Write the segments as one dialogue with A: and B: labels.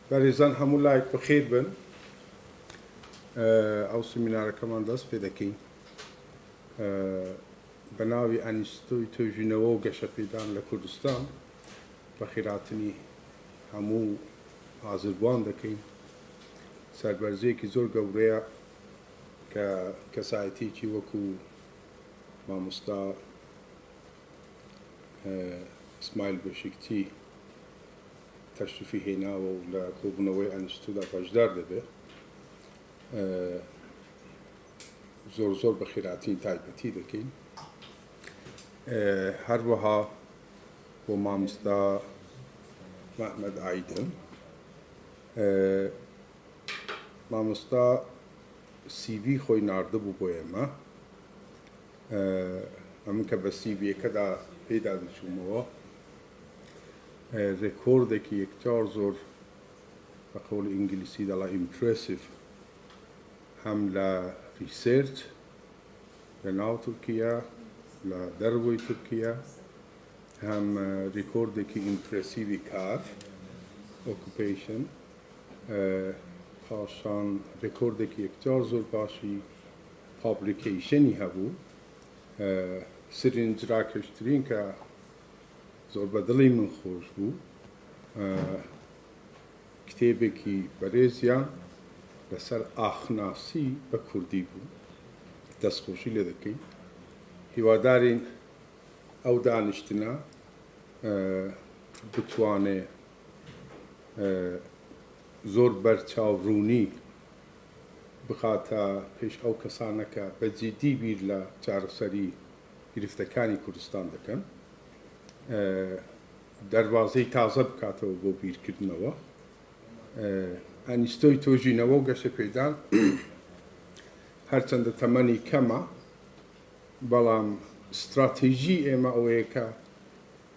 A: بەڕێزان هەموو لایەک بەخێر بن ئەو سمینارەکەمان دەست پێ دەکەین بە ناوی ئەنیستۆی توێژینەوە و گەشەپێدان لە کوردستان بە خێراتنی هەموو ئازرگوان دەکەین سەربەرزەیەکی زۆر گەورەیە کە کەسایەتێکی وەکو مامۆستا ئیسماعیل بەشکتی تەشریفی هێناوە و لە کۆبوونەوەی ئەنیستۆدا بەشدار دەبێت زۆر بە خێراتین تایبەتی دەکەین هەروەها بۆ مامۆستا محمەد عایدن مامۆستا سیڤی خۆی ناردبوو بۆ ئێمە ئەمن کە بە سیڤیەکەدا پێدا دەچوومەوە ڕێکۆردێکی یەکجار زۆر بە قەوڵی ئینگلیسی دەڵا ئیمپرسیڤ هەم لە ریسێرچ لە ناو تورکیا لە دەروەی تورکیا هەم ڕێکۆردێکی ئیمپرسیڤی کار ئۆکوپیشن پاشان ڕێکۆردێکی یەکجار زۆر باشی پابلیکیشنی هەبوو سرنجڕاکەشترین کە زۆر بەدڵی من خۆش بوو کتێبێکی بەڕێزیان لەسەر ئاخناسی بە کوردی بوو دەستخۆشی لێ دەکەین هیوادارین ئەو دانیشتنە بتوانێ زۆر بەرچاوڕوونی بخاتە پێش ئەو کەسانەکە بە جیدی بیر لە چارەسەری گرفتەکانی کوردستان دەکەن دەروازەی تازە بکاتەوە بۆ بیرکردنەوە ئەنیستۆی تۆژینەوە و گەشەپێدان هەرچەندە تەمەنی کەمە بەڵام استراتێژی ئێمە ئەوەیە کە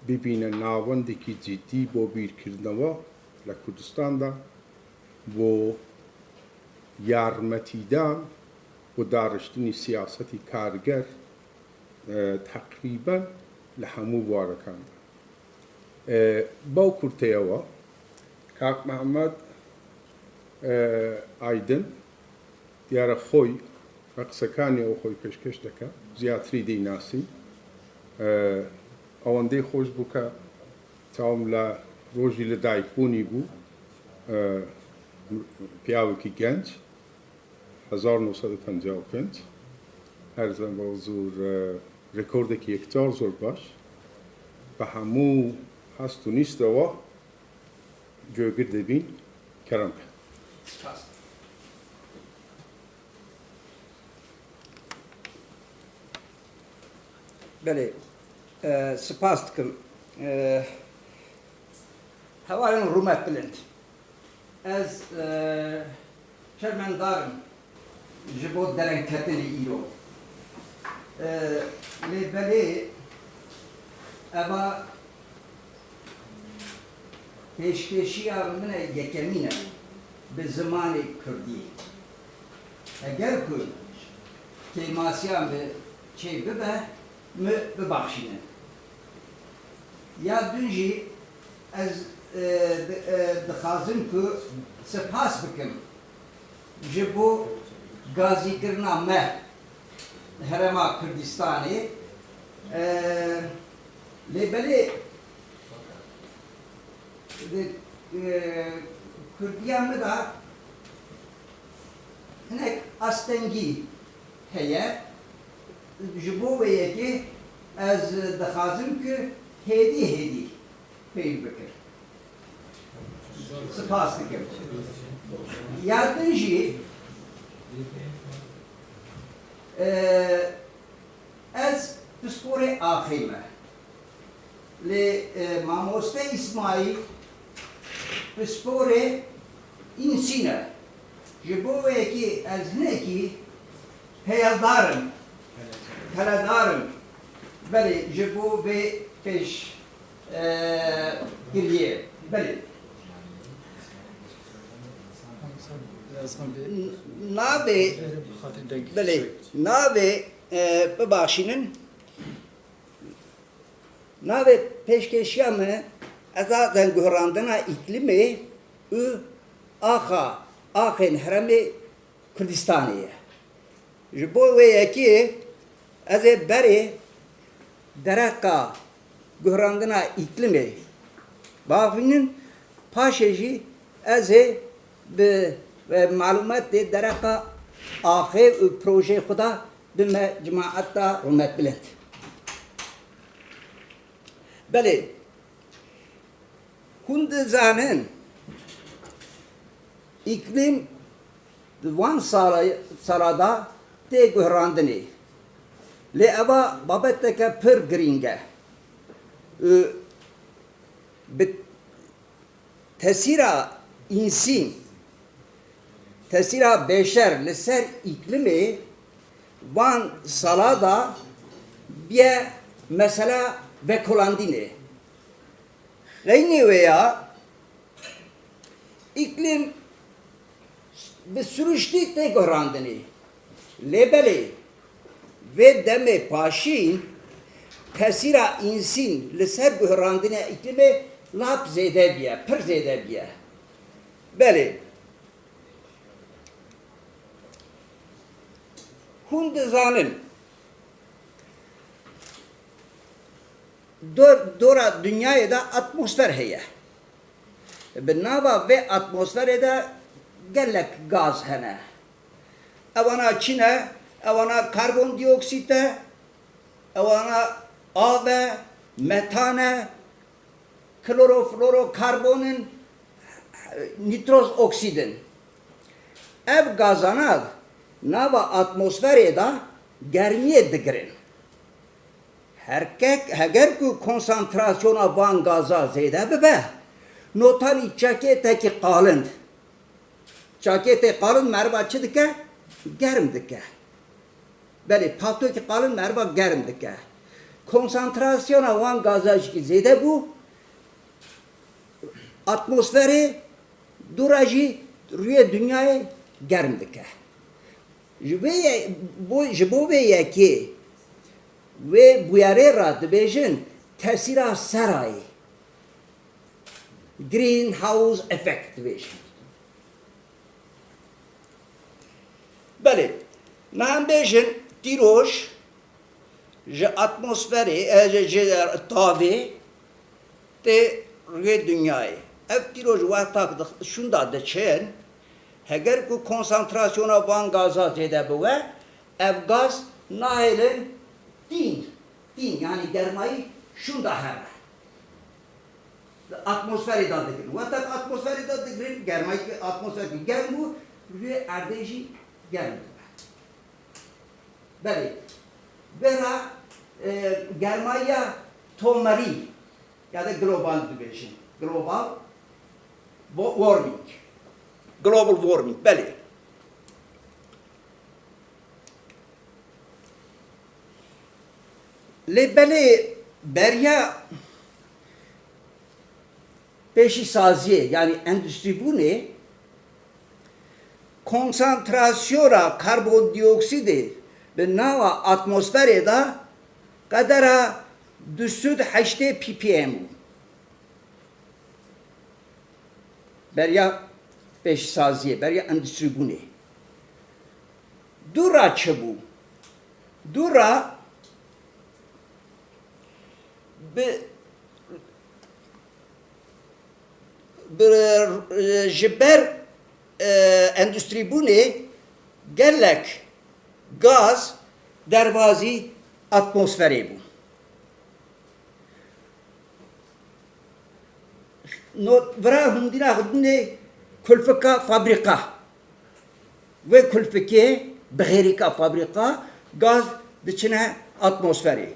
A: ببینە ناوەندێکی جیدی بۆ بیرکردنەوە لە کوردستاندا بۆ یارمەتیدان بۆ داڕشتنی سیاسەتی کارگەر تەقریبەن لە هەموو بوارەکاندا بەو کورتەیەوە کاک محەممەد ئایدن دیارە خۆی بە قسەکانی ئەو خۆی پێشکەش دەکە زیاتری دەیناسی ئەوەندەی خۆش بوو کە چاوم لە ڕۆژی لەدایکبوونی بوو پیاوێکی گەنج 1955 هەرزەن بە زۆر ڕێکۆردێکی یەکجار زۆر باش بە هەموو هەست و نیستەوە گوێگر دەبین کەرەم کە
B: بله سپاس دکم هەوارن ڕوومەت بلند ئەز شەرمەندارم ji bo derengketinê îro lêbelê eva pêşkêşiya min e yekemîn e bi zimanê Kurdî eger ku kêmasiyan bi çê bibe mi bibexşînin ya dûn jî ez dixwazim ku spas bikim ji bo gazîkirina me Herêma Kurdistanê lêbelê Kurdiya me da hinek astengî heye ji bo wê yekê ez dixwazim ku hêdî peyv bikir spas dikim ya din jî ez pisporê axî me lê mamoste İsmail pisporê însîn e ji bo wê yekê ez hinekî heyeldarim heledarim belê ji bo vê pêş giriyê belê navê belê navê bibexşînin navê pêşkêşiya me eza zengûrandina îklîmê û آخین هرمی کردستانیه. جبو ویکی از بری درکا گهراندنا اقلیمی باقیین پاشجی از به معلومات درکا آخر پروژه خدا به جماعت رومت بلند. بله هند زانن iklim van salada te guhrandini le ava babetteke pir giringe bi tesira insin tesira beşer li ser iklimi van salada biye mesela vekulandini gayni veya iklim به سرشتی ته گراندنی لبلی و دم پاشین تاثیر انسان لسر گراندنی اقلیم لاب زیاده بیه پر زیاده بیه بله هند زانن دورا dünyaya da atmosfer heye بنابا ve atmosfere de gelek gaz hene. Evana Çin'e, evana karbondioksite, evana ave, metane, kloroflorokarbonun, nitroz oksidin. Ev gazana nava atmosfere da germiye digirin. Heger ku konsantrasyona van gaza zeyde bebe, notan içaketeki kalın. Çakete kalın merva çıdıke, germ dike. Beli palto ki kalın merva germ dike. Konsantrasyona van gazaj ki zede bu, atmosferi durajı rüye dünyayı germ dike. Jibo veye ki ve bu yere radı bejin tesira saray. Greenhouse effect bejin. Beli, nam bejin tiroj, je atmosferi, je tavi, te rüye dünyayı. Ev tiroj vaktak şunda da çen, heger ku konsantrasyona van gaza zede bu ve ev gaz nailin din yani germayı şunda her. Atmosferi da dikin. Vaktak atmosferi da dikin, germayı atmosferi germu rüye erdeji geldi. Beli, vera germaya tomari ya da global division, global warming, global warming, beli. Beli berya peşi saziye yani endüstri bu ne? Konsantrasyona karbondioksidi ve nava atmosfere da kadara 208 ppm. Berya peş saziye, berya endüstri bu ne? Dura çabu. Dura jiber endüstri bu ne? Gelek gaz derbazi atmosferi bu. Vra hundina hundine kulfika fabrika ve kulfike bğerika fabrika gaz diçine atmosferi.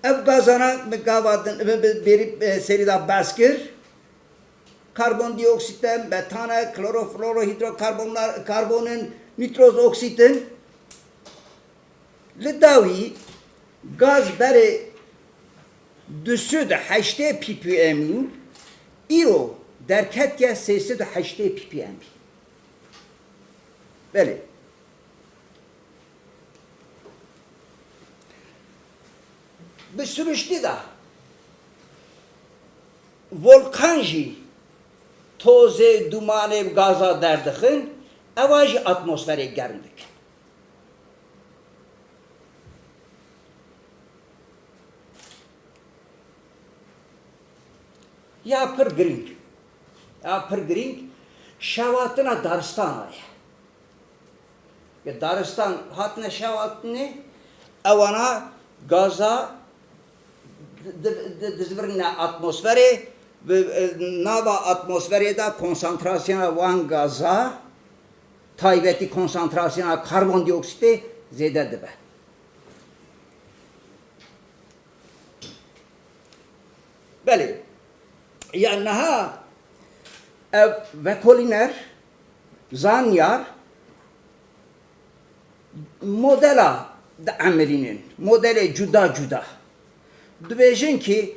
B: Ev gazana megavadın berip serida baskır karbondioksitten, metana, kloroflorohidrokarbonlar, karbonun, nitroz oksitin lidavi gaz beri 208 ppm iro derket ya 308 ppm. Beli. Bir sürüştü da volkanji توز دومان گازا دردخن اواج اتمسفری گرم دکن یا پر گرینگ شواتنا دارستان آیا که دارستان هاتنه شواتنه اوانا گازا دزبرنا اتمسفری ناوا اتمسفری دا کنسانتراسیون وان گازا تایبتی کنسانتراسیون کربن دی اکسید زیاده دبه بله يعني ها وكولينر زانيار موديلا da عملينين موديل جدا دبيجين كي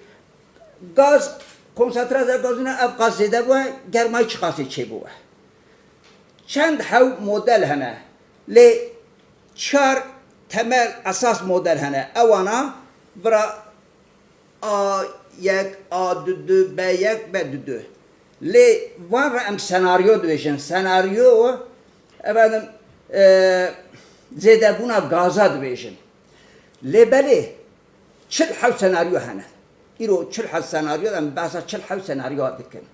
B: gaz konsantrasyon gazına ev gaz zede bu germayı çıkası çe bu çend hav model hene le çar temel asas model hene evana bra a یک آ دو ب یک ب دو لی وان را ام سناریو دویشن سناریو efendim زیده بونا گازا دویشن لی بله چل حو سناریو هنه ایرو چل حو سناریو ام باسا چل حو سناریو دکن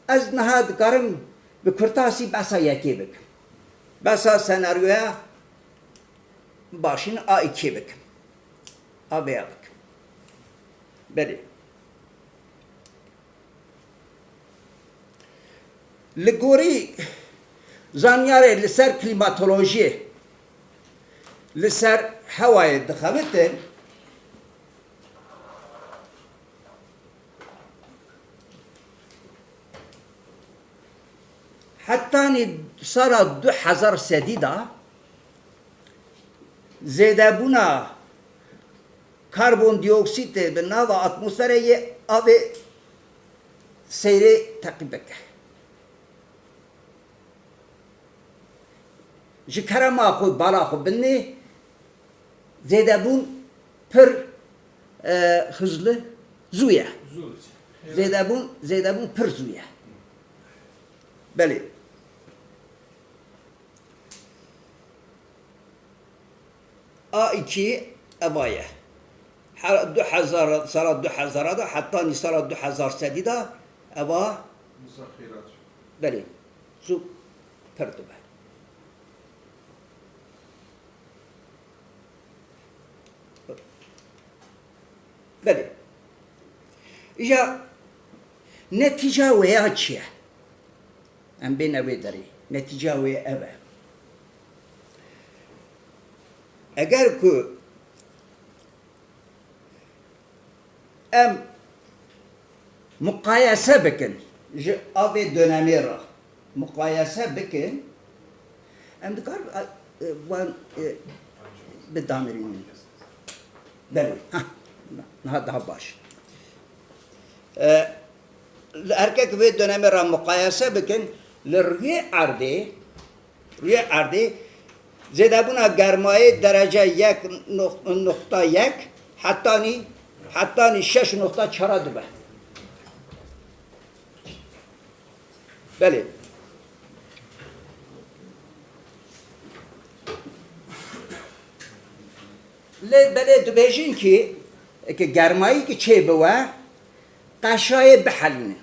B: از نهاد کارم به کرتاسی باسا یکی بکن باسا سناریویا باشین آ اکی بکن آ بیا بکن بله لگوری زانیاره لسر کلیماتولوژی لسر هوای دخمته حتی سال 2000 دا زیده بونا کاربن دی اکسید به ناو اتمسفر یه آب سیره تعقیب بکه جکرم آخوی بالا خو بنی زیده بون پر hızlı زویه زیده بون پر زویه بله A2 evaya سال 2000 دا حتی سال 2003 دا اوا بله سو پردوبه بله یا نتیجه ویا چیه ام بین اوی داری نتیجه ویا اوه اگر که ام مقایسه بکن آوی دönemi را مقایسه بکن ام دکار وان بدامرین بله نه daha baş erkek ve dönemi را مقایسه بکن لروی عرضه زیده بونا گرمای درجه 1.1 حتی 6.4 دبه بله بله دبیجین که گرمایی که چه بوه قشای بحلینه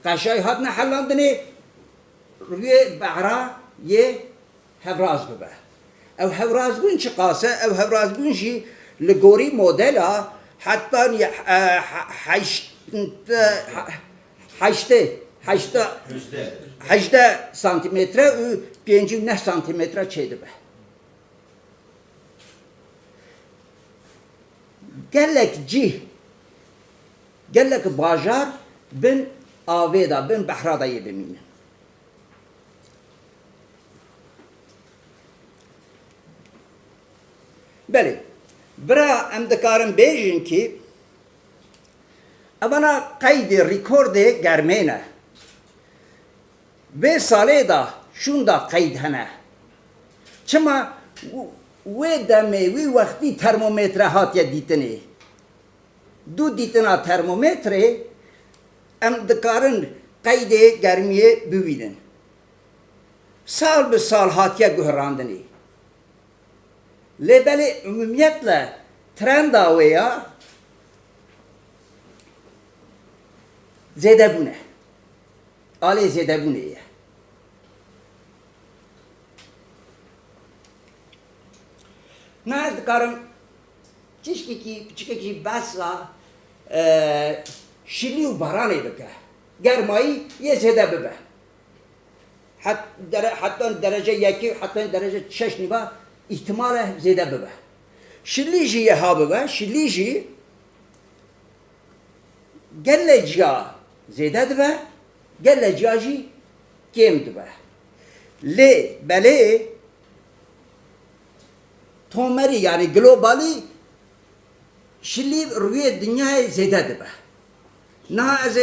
B: قشای هات نحلاندنه روی بعرا یه هفراز ببه او هفراز بون چه قاسه او هفراز بون شی لگوری مدل حتی 18 سانتیمتر و 5 سانتیمتر چه دبه گلک باجار بن آویدا بن بحرادایی بمینه بله برا ام دکارم بیجن که اولا قید ریکورد گرمینه و ساله دا شون دا قید هنه چما و دمه و وقتی ترمومتر هات یا دیتنه دو دیتنا ترمومتر ام دکارن قید گرمیه ببینن سال به سال هاتیه گهراندنی لبلی عمومیت له ترند آویا زیده بونه آلی زیده بونه یه نه از دکارم چیشکی بسا شلی و بارانی بکه گرمایی یه زیده ببه حتی درجه یکی حتی درجه 6 نگاه احتمال زیده ببه شلی جی ها ببه شلی جی گل جا زیده دبه گل جا جی کم دبه لی بله تومری yani globali شلی روی دنیای زیده دبه نه از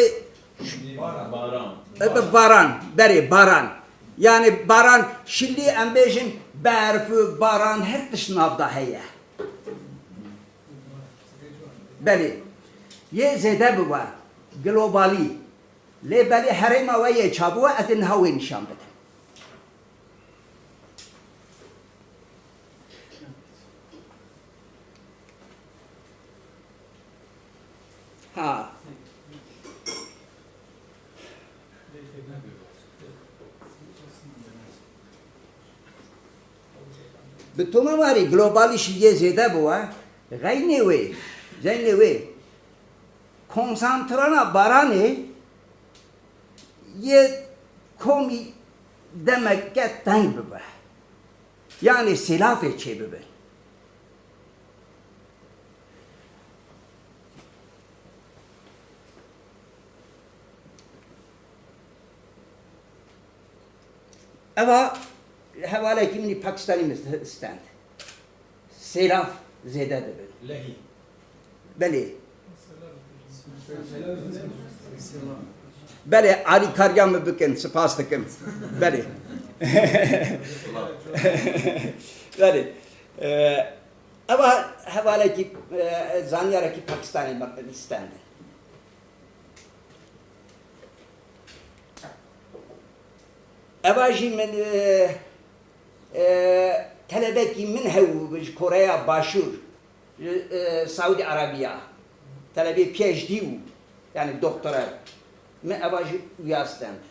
B: باران بری باران yani باران شلی امبیشن برف باران her تشنافده هیه بله یه زیده بوا گلوبالی لی بله هریم و یه چابوه از نهاوی نشان بده ها به تو ماری گلوبالیش یه زیده بوا غینی وی زنی وی کنسانترانا بارانی یه کومی دمکه تنگ ببه yani silaf çe bebe ama havale kimini Pakistani stand silaf zede de bebe lehi beli beli Ali Karyam mı bükün spas tıkım beli beli ama havale ki zanyara ki Pakistani stand اواجی من طلبه کی من هو کره باشور سعودی عربیه طلبه پیش دیو یعنی دکترا من اواجی ویاستند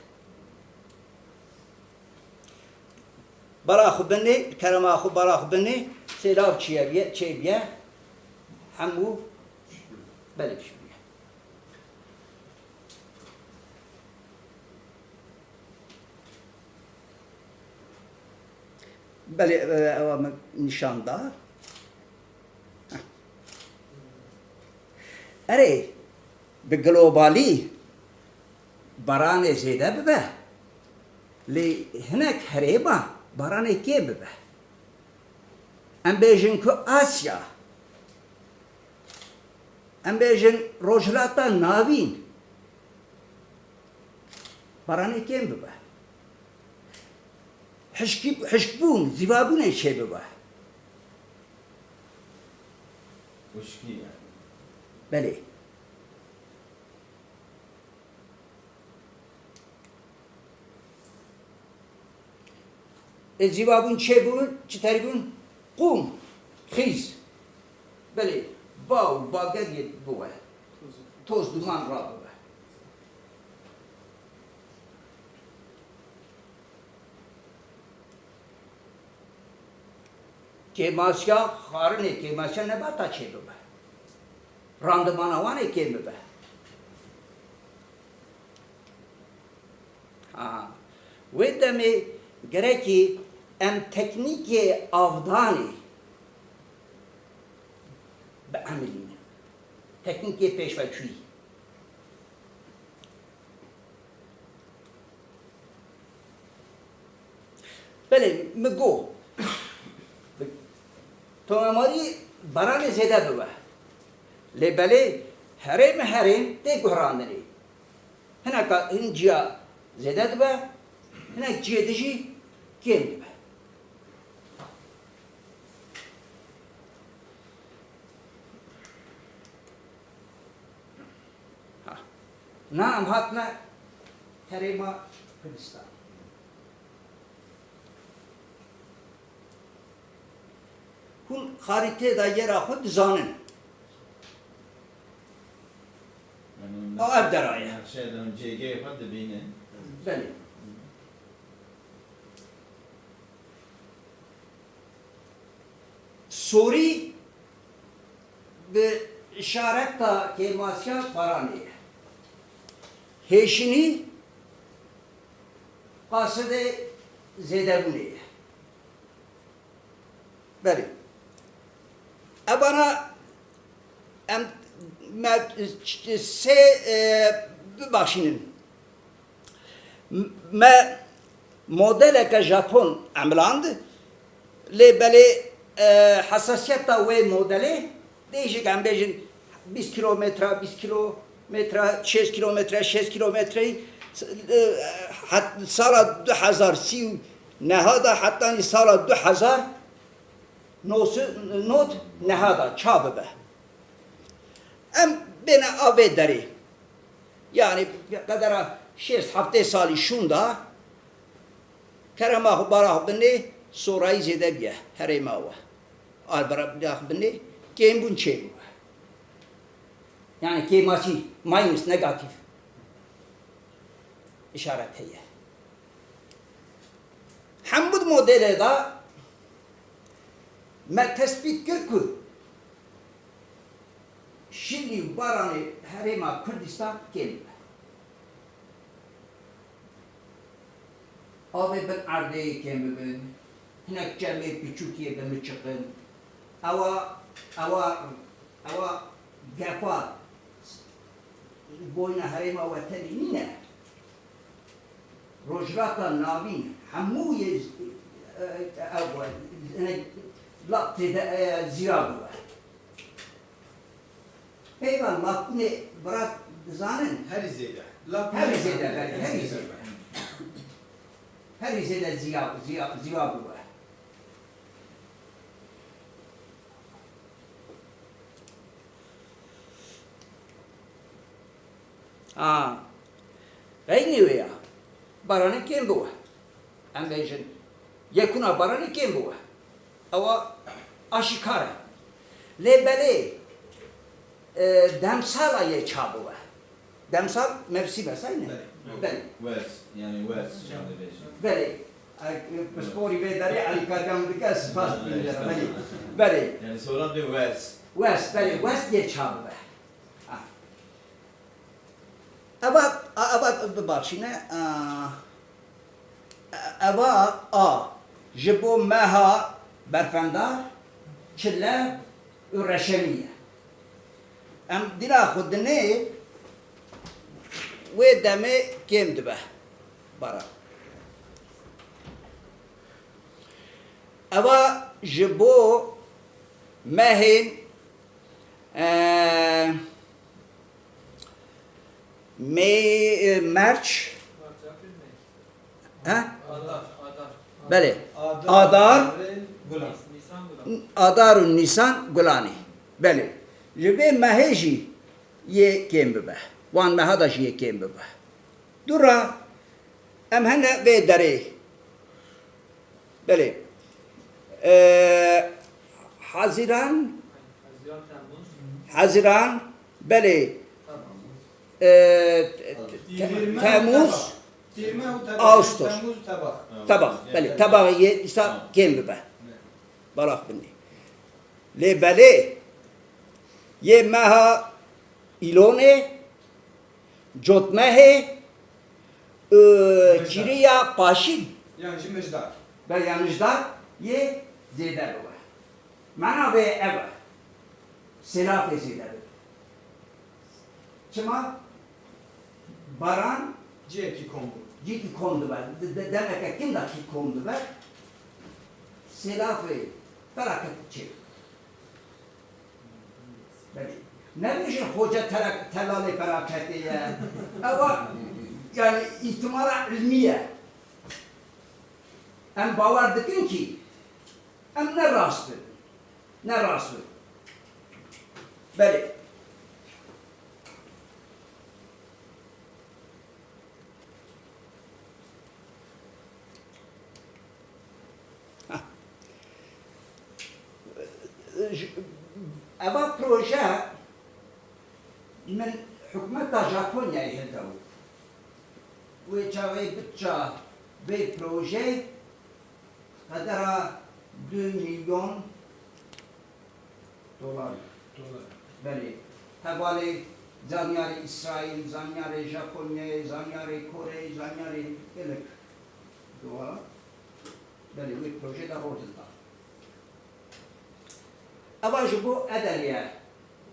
B: برا خو بنی کرما خو برا خو بنی سیلاب چیه بیه همو بله بشو بله نشانده اره به گلوبالی باران زیده ببه لی هنک هریبا باران کی ببه ام بیجن که آسیا ام بیجن روجلاتا ناوین باران کی ببه حشکبون زیبابون چه ببه
C: خشکی یعنی
B: بله زیبابون چه بون چطوری بون قوم خیز بله باگر یه بوه توز دومان را بوه که ماسیا خارنه که ماسیا نباتا چه ببه راندمان آوانه که ببه و دمی گره ام تکنیک آفدانی به عملین تکنیک پیشوچویی بله مگو تو اماری بران زیده ببه لیبله هریم تی گهراندنی هنک اینجا زیده ببه هنک جیه دیجی کیم ببه نام هاتنا هرما کردستان هون خریطه دا یرا خود زانن
C: Yani
B: O ev deraya.
C: Şeyden CG yapar da beyni.
B: بله سوری به اشارت تا که ماسیا بارانیه هیشینی قاصد زیدبونیه بله ابانا ام سه ببخشین ما مدل که ژاپن عملاند لیبلی حساسیت تا وی مدلی دیشه کم بیشن 20 کیلومتر 20 کیلومتر 6 کیلومتر 6 کیلومتری سال 2030 نهادا حتی سال 2000 نوت نهادا چابه به ام بین آوه داری yani قدر 6 سالی شوندا کرما خبره بنی سورای زده بیه هری ماوه آل برا بنی کیم بون چه بوه yani کیماسی ماینس نگاتیف اشارت هیه حمود مدل دا ما تثبیت کرد که شلی باران هرما کردستان کیم آبی بن عرضه کم ببین، هنک جمعی پیچوکیه بمیچکن، اوا گفا بوینا هرما وطنی نینه، روجراتا ناوین هموی اول لقت زیادوه. پیوان مطمئن برات زانن
D: هری زیده
B: هری زیده هر زیده زیاد بوده. اینی ویا بارانی کیم بوده. ام بیشن یکونا بارانی کیم بوده. اوا آشکاره. لیبلی دمسال یه چابوده. دمسال مفسی بسای نه. بله.
C: West yani West Generation.
B: بله پسپوری به داری علی کارگام دیگه سپاس می‌گیرم بله بله
C: Yani sonra bir West.
B: وست بله وست یه چابه ابد ببخشینه جبو ماها برفندار چله و رشمیه ام دینا خود نه و دمه کم دبه برا اوا جبو مهین مرچ ها بله آدار و نیسان گلانی بله جبه مهیجی یه کم ببه وان مهداش یه کم ببه دورا ام هنه به داره بله حزیران بله تموز آگوستوس طبق بله طبق یه ایسا کم ببه براخ بنی لی بله یه ماه ایلونه جدمه چیریا پاشین
D: yani müjdar
B: و یانجدار یه زیده بوده منا به اوه سلاف زیده بود چما باران
D: ceki kondu
B: جیکی کنده بود دمه که کم دا کی کنده بود سلاف فراکت چه نمیشه خوجه تلالی فراکتیه اما yani ihtimal ilmiye em باور دکن کی ام نه راست بود نه راست بود بله اما پروژه من حکومت ژاپنیایی هندو و جوای بچه به پروژه قدر 2 میلیون دلار بله حوالی زانیاری اسرائیل زانیاری ژاپنیا زانیاری کره زانیاری الک دلار بله و پروژه در روز داد اول جبو ادلیه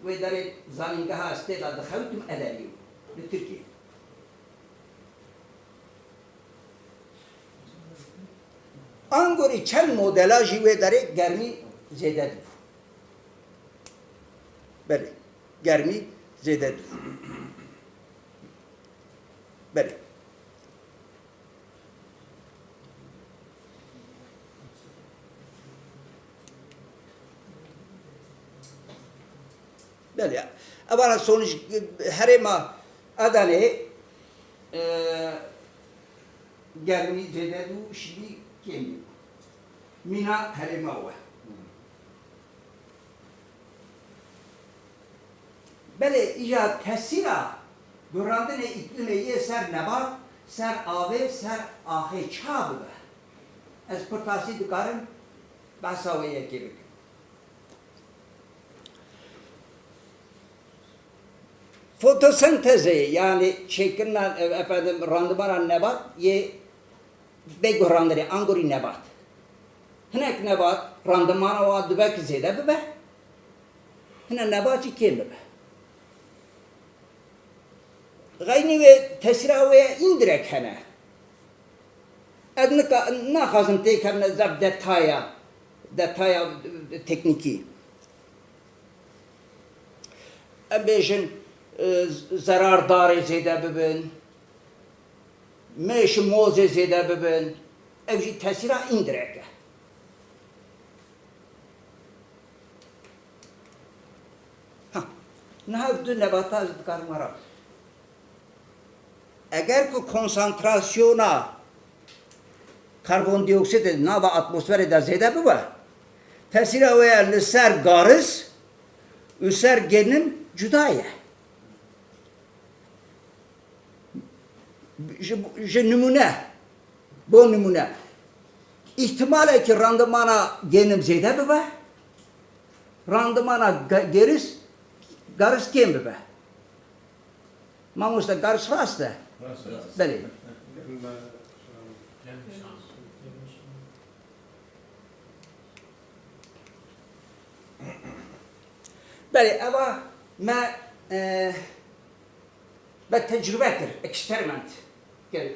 B: و در زانینگاه هسته دخلتم ادلیو به ترکیه انگوری چند مدل جیوه داره گرمی زیاده دو بله گرمی زیاده دو بله بله اولا sonuç herema adane germi zededu şimdi kendi mina herema var bele ija tesira durandene iklime ser nebat ser ave ser ahe çabı ez portasi dikarim basavaya gibi fotosentezi yani çekilen efendim randıman nebat ye begorandere angori nebat. Hnek nebat randıman o dübek zede be. Hne nebat kim be. Gayni ve tesira ve indirek hene. Adını na hazım tekemne zab detaya tekniki. Ebejin zarardar zede bibin, meş moze zede bibin, evji tesira indireke. Ha, ne havdu nebata zıtkar mara. Eğer ki konsantrasyona karbondioksit nava atmosfere de zede bibe, tesira ve lisser garız, üser genin cüdaya. numune, bu numune. İhtimal ki randımana genim zeyde be, randımana garız kim be? Mamusta garız rastı. Beli. Beli, ama ben tecrübe kır, eksperiment. Gel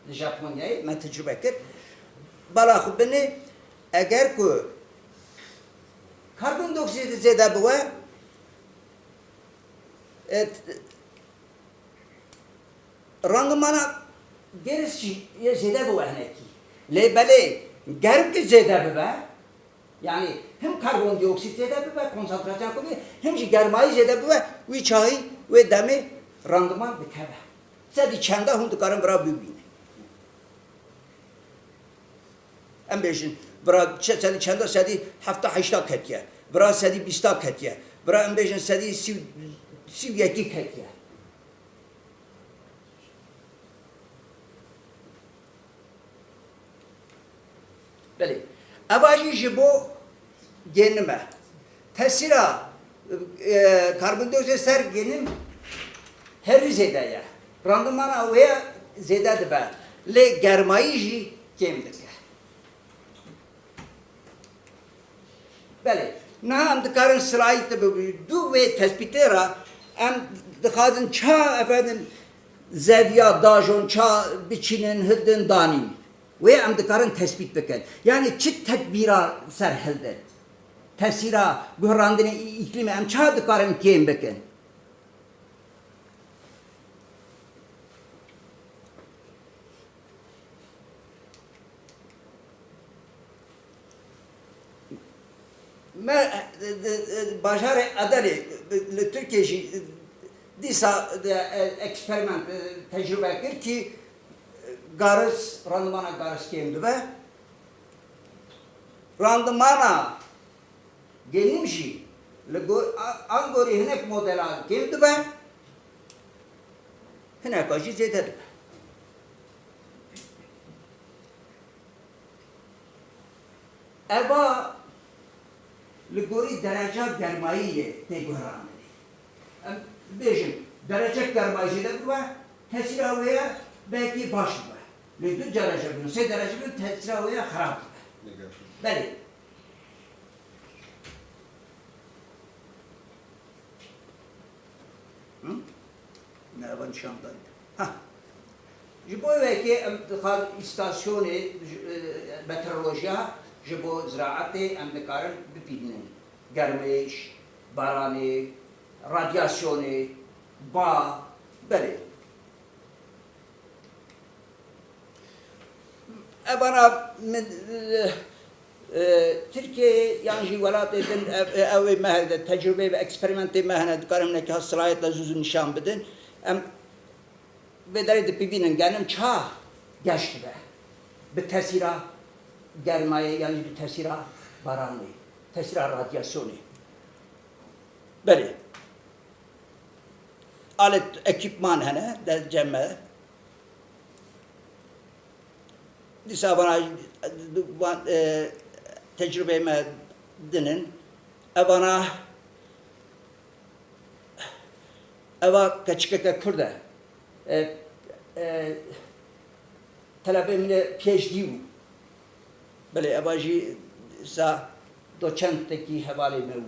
B: Japonya'yı ben tecrübe kır. Bala beni eğer ki karbondioksit zede bu randımana gerisi zede bu heneki. Lebele gerb ki zede bu yani hem karbondioksit zede bu konsantrasyon koyuyor hem de germayı zede bu ve çayı ve demi randıman dikeve. Sedi çende hundu karın bırak büyüğüne. Em beşin bırak sedi çende sedi hafta haşta ketiye. Bırak sedi bista ketiye. Bırak em beşin sedi siv yeki ketiye. Beli. Evacı jibo genime. Tesira karbondioksit ser genim her zedeye. Randımana veya zede be. Le germayı ji kemdir. Beli. Ne hem dikarın sırayı du ve tespitera hem dikadın ça efendim zeviya dajon ça biçinin hıddın dani ve hem dikarın tespit beken. Yani çit tedbira serhildir. Tesira gührandine iklimi hem ça dikarın kem beken. Ben başarı adali Türkiye disa eksperiment tecrübe kır ki garız randımana garız kimdi be randımana genim jî li angorî hinek modelan kêm dibe hineka jî zêde dibe. Eva li gorî dereca germayiyê tê guhranê. Em bêjin derece germayî zêde bibe tesîra wê ye belkî baş bibe. Lê 2 derece bin, 3 derece bin tesîra wê ye xerab bibe. Belê. Ne evan nişandaydı. Ji bo wekê em dixwar îstasyonê meteorolojiya ji bo ziraetê em dikarin bipînin. Germêj, baranê, radyasyonê, ba, belê. Evana min Tirkiye yan jî welatê din ew me hene tecrübe ve eksperimentê me hene dikarin hinekî hastirayetle zûzû nîşan bidin. Em vê derê dipîvînin genim ça geş dibe. Bi tesîra germayê yan jî bi tesîra baranê, tesîra radyasyonê. Belê. Alet ekîpman hene cemme. Dîsa bana tecrübeme dinin. Evana eva keçikeke Kürde. Talebe mine PhD bû. Belê eva jî sa doçentekî hevalê me bû.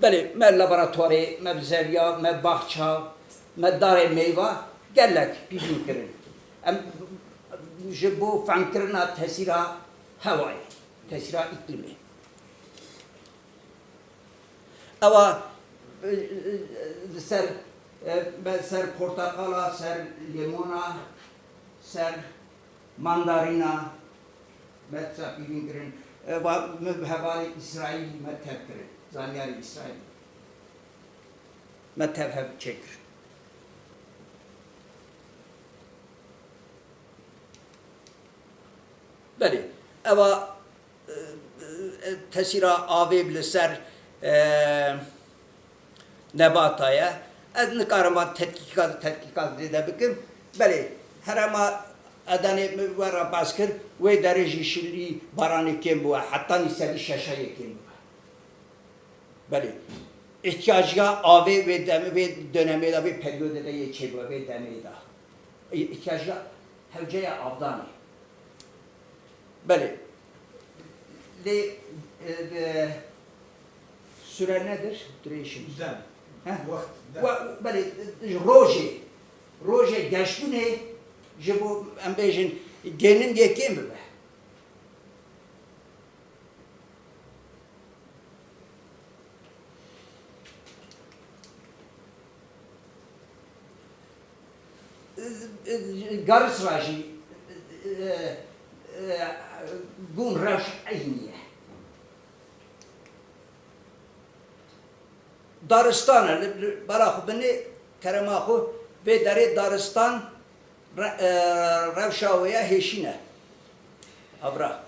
B: Belê me laboratuwarê, me zerya, me baxça, me darê meyva gelek pîvîn kirin. Em ji bo femkirina tesîra hewayê, tesîra îklimê. Ewa ser portakala, ser limona, ser mandarina me pîvîn kirin. Ewa me hevalê İsraîl me tev kirin. Zaniyarê İsraîl. Me tev hev çêkir. Belê, eva tesîra avê li ser nebata ye. Ez nikarim van tetkikat zêde bikim. Belê, herema edenê min were bas kir, wê derê jî şilî baranê kêm bûye, heta nîserî şeşeyê kêm bûye. Belê, ihtiyaciya avê vê dönemê de vê peryodê de yê çêbûye, vê demê de. İhtiyaciya hewceya avdanê. Belê, lê süre nedir? Duration.
D: Dem.
B: Vakt.
D: Vakt.
B: Belê, rojê geşbûnê ji bo em bêjin genin yekêm bibe. Garısra jî bûn rewş eynî ye. Daristan bara xwe binê kerema xwe vê derê daristan rewşa wê ye hêşîn e. Avra.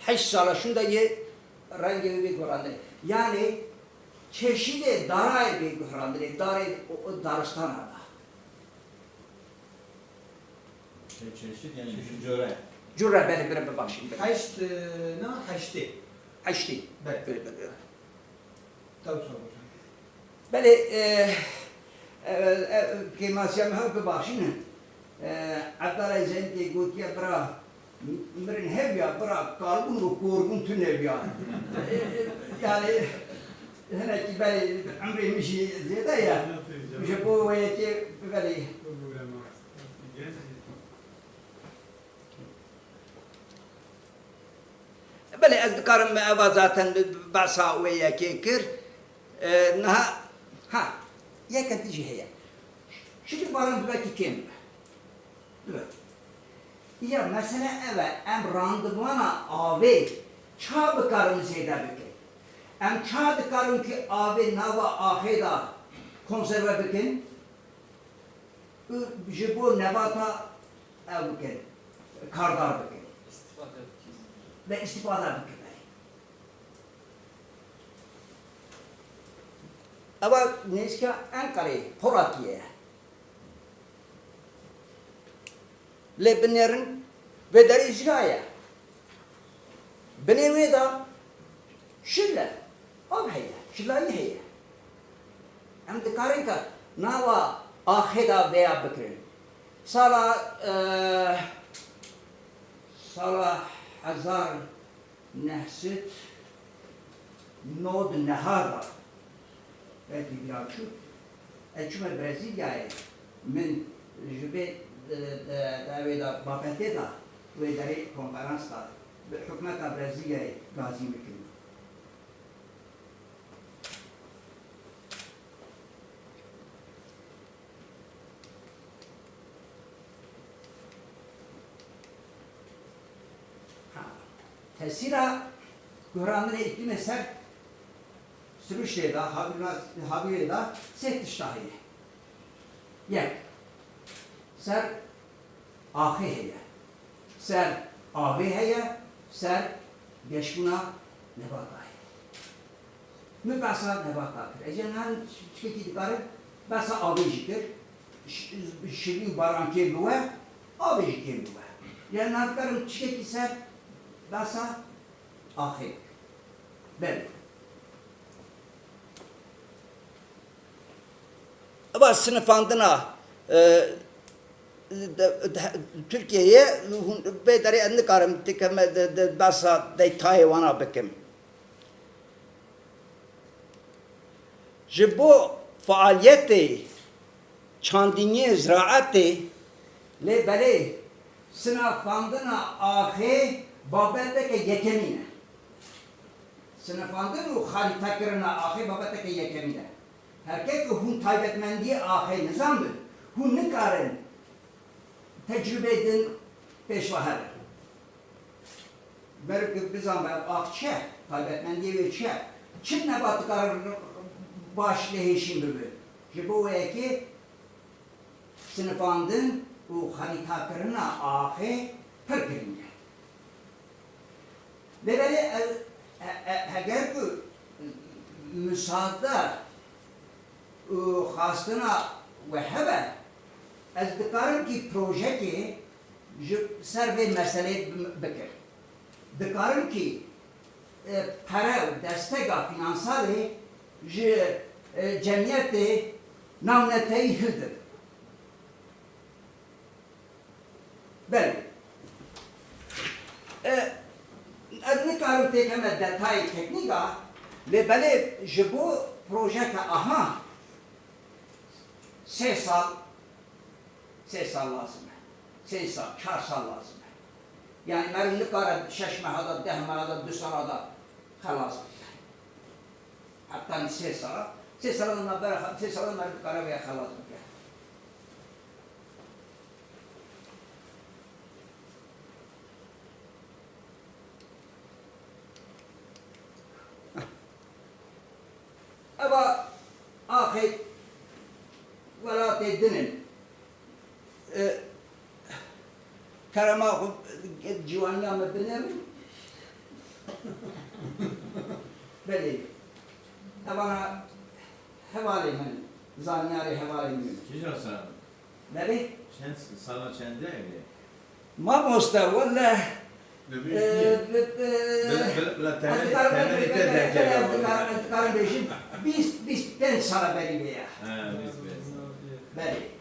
B: 8 sala şûn de yê rengê wê guhrandirê. Yani çeşidê darayê wê guhrandirê, darê Daristan'a da.
C: Çeşit yani cöre.
B: Cüre belê bir bibexşîn.
D: Heşt, ne? Heşti.
B: Heştî.
D: Belê. Tav sor.
B: Belê, kêmasiya me hev bibexşînin. Evdara zendê gotiye bira mirin hevya bira kalbûn û korbûn tu neviya. Yani hinekî belê emrê min jî zêde ye. Ji bo wêyekê belê. Belê ez dikarim me eva zaten behsa wê yekê kir. Niha yekê dijî heye. Şimdi baran dibekî kêm bibe. Dibe. Ya mesele eve em randivana avê ça bikarin zêde bikin. Em ça dikarin ki avê nava axê da konserve bikin. Ji bo nebata ew bikin. کاردار بکن و استفاده بکن اول نیست انقره پراتیه لبنرن و در اجرایه بنوی دا شله آب هیه شلایی هیه ام دکارن که ناوا آخدا بیا بکرن سال 1999 belki biraz şu. Çünkü Brezilya'ya men jübe daveda bapete da ve deri konferansta hükümeta Brezilya'ya gazi mümkün. Tesira Kur'an'ın iklim eser sürüşte da habire da set iştahı. Yek. Ser ahi heye. Ser abi heye. Ser geçbuna nebatayı. Mübasa nebatayı. Ecenhan şikayet dikarı basa abi jikir. Şirin baranke buwe abi jikir buwe. Yani nakarım şikayet ser basa ahi. Belli. Ama sınıfandına Türkiye'ye bedari enli karım tikeme de basa de Tayvan'a bekim. Jibo faaliyeti çandiniye ziraati le bale sınıfandına ahi babette yekemine. Sınıfandına harita kırına ahi babette yekemine. Herkes hun taybetmendiği ahi nizamdır. Hun ne karen tecrübe edin peşvaher. Belki bir zaman akçe taybetmendiği ve çe. Çin ne batı karar başlayışım gibi. Bu ki sınıfandın o harita kırına ahi pırkırınca. Ve böyle eğer bu müsaade خواستنا و هبه از دکارم کی پروژه کی سر به مسئله بکر دکارم کی پره و دستگاه فینانسالی جمعیت نامنتهی هلدر بله از نکارم تکمه دتای تکنیکا بله جبو پروژه که آها 3 sal lazım. 3 sal, 4 sal lazım. Yani mərimli qarı 6 məhada, 10 məhada, 2 salada xəlas. Hatta 3 sal. 3 saldan mərimli qarı və xəlas. Ama ahir velat edinin karama civanına mı bilir? Belli. Bana havale mi? Zaniyari havale mi?
C: Güzel sana.
B: Belli?
C: Sana çende mi?
B: Ma bosta valla. Antikarın beşin biz ben sana belli bir ya. Belli.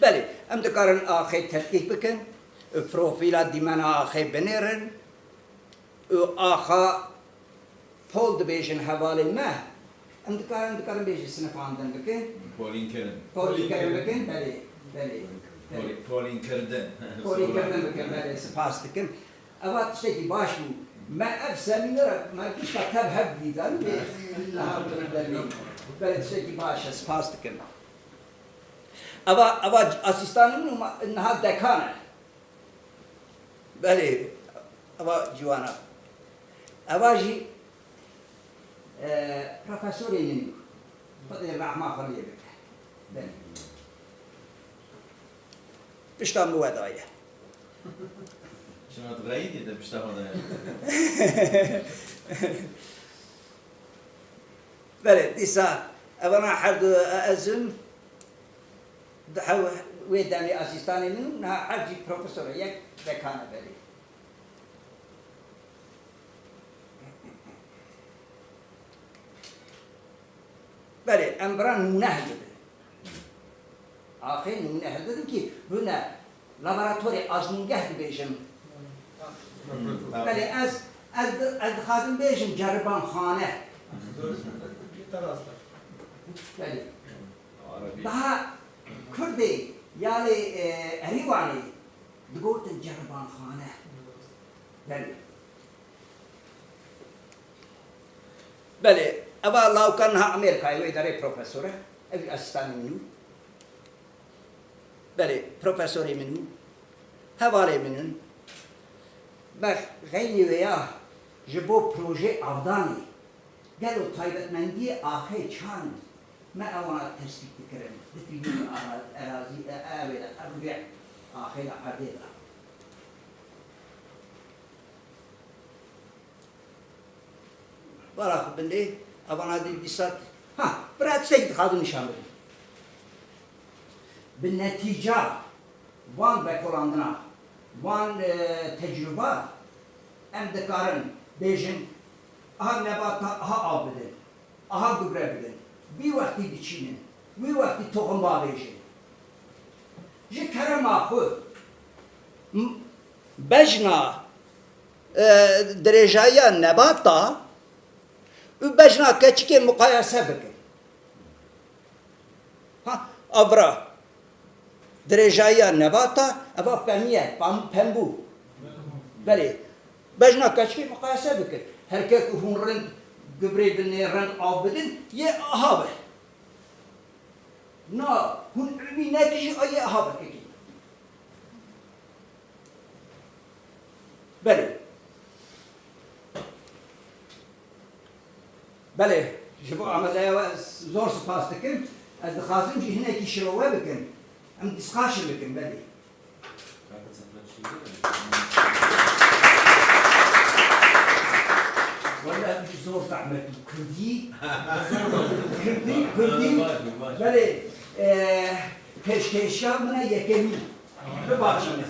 B: بله ام دکارن آخه تحقیق بکن پروفیلا دیمنا آخه بنیرن آخه پول دبیجن حوالی ما ام دکارن بیجی سنفاندن بکن پولین کردن بکن بله
C: پولین کردن
B: بکن بله سپاس دکن اوات شتی باش بو ما افسمی نرد ما کش کتب هب دیدن به نهار بردنی بله شتی باش سپاس دکن Ava asistanın nahal dekana. Beli, ava civana. Ava ji profesörünün خدای رحمه خلیه بکن بله پشتم بودایه
C: شما تغییدی ده پشتا خدا
B: بله دیسا اولا حد ازم ویدانی اسیستانی منو نه حجی پروفسور یک دکانه بله بله امبران نونه بده آخه نونه dedim ki buna laboratuvar azmingah dibêjim bele ez dixwazim bêjim ceribanxane bele daha Kurdê yani Erîwanê digotin ceribanxane bele bele eva lawkan ha Amerikayê wê derê profesore ev asistanê min û بله پروفسوری منو حواله منن بس غیری ویا جبو پروژه افدانی گلو تایبت مندی آخه چند ما اوانا تشکیل کرم دتیون اراضی اوه اربع آخه عدیده برا خب بنده اوانا دی دیسات ها برات سید خادم نشان بده بالنتيجة وان بكولاندنا وان تجربة ام دكارن بيجن ها نباتا ها آبدن ها قبره بدن بي وقتی بچینن بي وقتی توغم با بيجن جي كرم آخو بجنا درجايا نباتا و بجنا كچك مقايسة بكن ها أبرا درجایا نباتا اوا پمیه پمبو بله بجنا کچکی مقایسه بکن هر که هون رنگ گبری بنی رنگ آب بدن یه آهابه نه هون علمی نکشی آیه آهابه کی بله بله جبو عملیه زور سپاس دکن از دخوازم که هنه کی شروعه بکن ام discussion بکن بله والله مش زور زعمت كردي كردي بله پیشکشیا من یکمی ببخشید